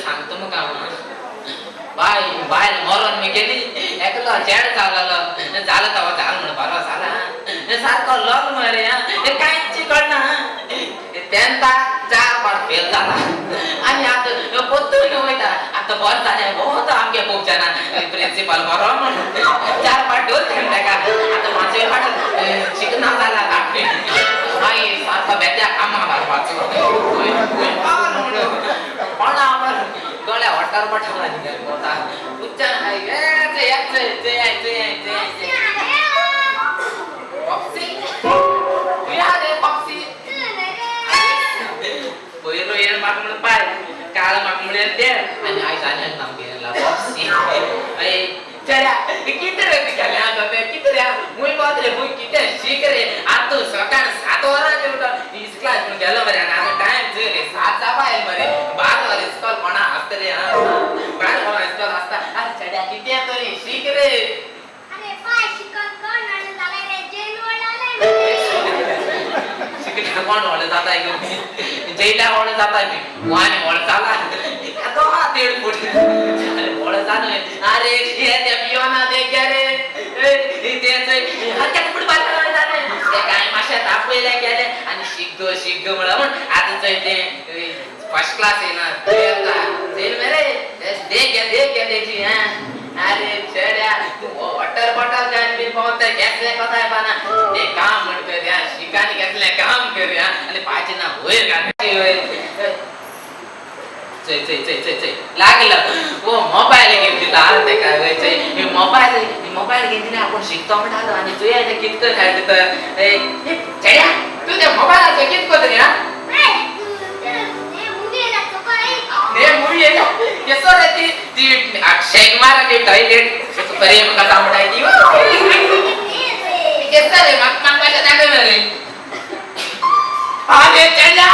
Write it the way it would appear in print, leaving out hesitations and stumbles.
सांगतो मग का बाय बाय मरण मी गेली ऐकलं चॅड चाललं झालं तेव्हा झालं म्हणून बरं झाला सारखं लग्न मरे हे काहीच कळना त्यांचा 4 पाठ फेल झाला आणि आता कोणतं होता आता बस झाले बहुत आमच्या पोपच्याना प्रिन्सिपल बरोबर म्हणून 4 पाठ डोल ठेवता का आता माझे पाठ शिकणार झाला काढले आई सारखा बेट्या कामा वाचलो पण आपण गळ्या वाटार पठाला निघाला होता उच्चार आहे पॉप्सी पॉप्सी पहिलो येण माग म्हणून पाय काळ माग म्हणून ते आणि आई जाण्यात नाव गेला पॉप्सी अरे चला किती रे केला आता ते किती रे मुई बात रे मुई किती शिक रे आज तो सकाळ 7 वाजता उठा इस क्लास में गेलो बरे ना टाइम जे रे 7 चा पाहिल बरे 12 वाजता स्कॉल कोणा असते रे 12 वाजता स्कॉल असता अरे चड्या किती तरी शिक रे अरे पाय शिकन कोण आणि झाला रे जेल वळाले शिकला कोण वळ जाता आहे जेला वळ जाता आहे वाने वळ चाला तो हा 1.5 फूट अरे वळ जाणे अरे हे त्या पियोना दे क्या रे त्याचे हरकत फुटबॉल खेळायला जाणे ते काय माशा तापवेला गेले आणि शिक गो म्हणून आता ते फर्स्ट क्लास आहे ना ते आता जेल मेरे देख त्याची अरे चड्या तू वॉटर बॉटल जान मी पहुंचते घेतले कथा आहे पाना ते काम म्हणतो त्या शिकानी घेतले काम कर आणि पाहिजे ना होईल का चै लागलं वो मोबाईल घेऊन दिला ते काय व्हायचंय मी मोबाईल घेऊन दिला आपण शिकतो म्हणालो आणि तू यायचं कितकं खायचं तर चड्या तू त्या मोबाईलचं कितकं तरी हा ने मूवी आहे कसं रे ती अक्षय कुमार ने टॉयलेट प्रेम कथा म्हणायची कसं रे मग माझ्या दाखवलं रे अरे चड्या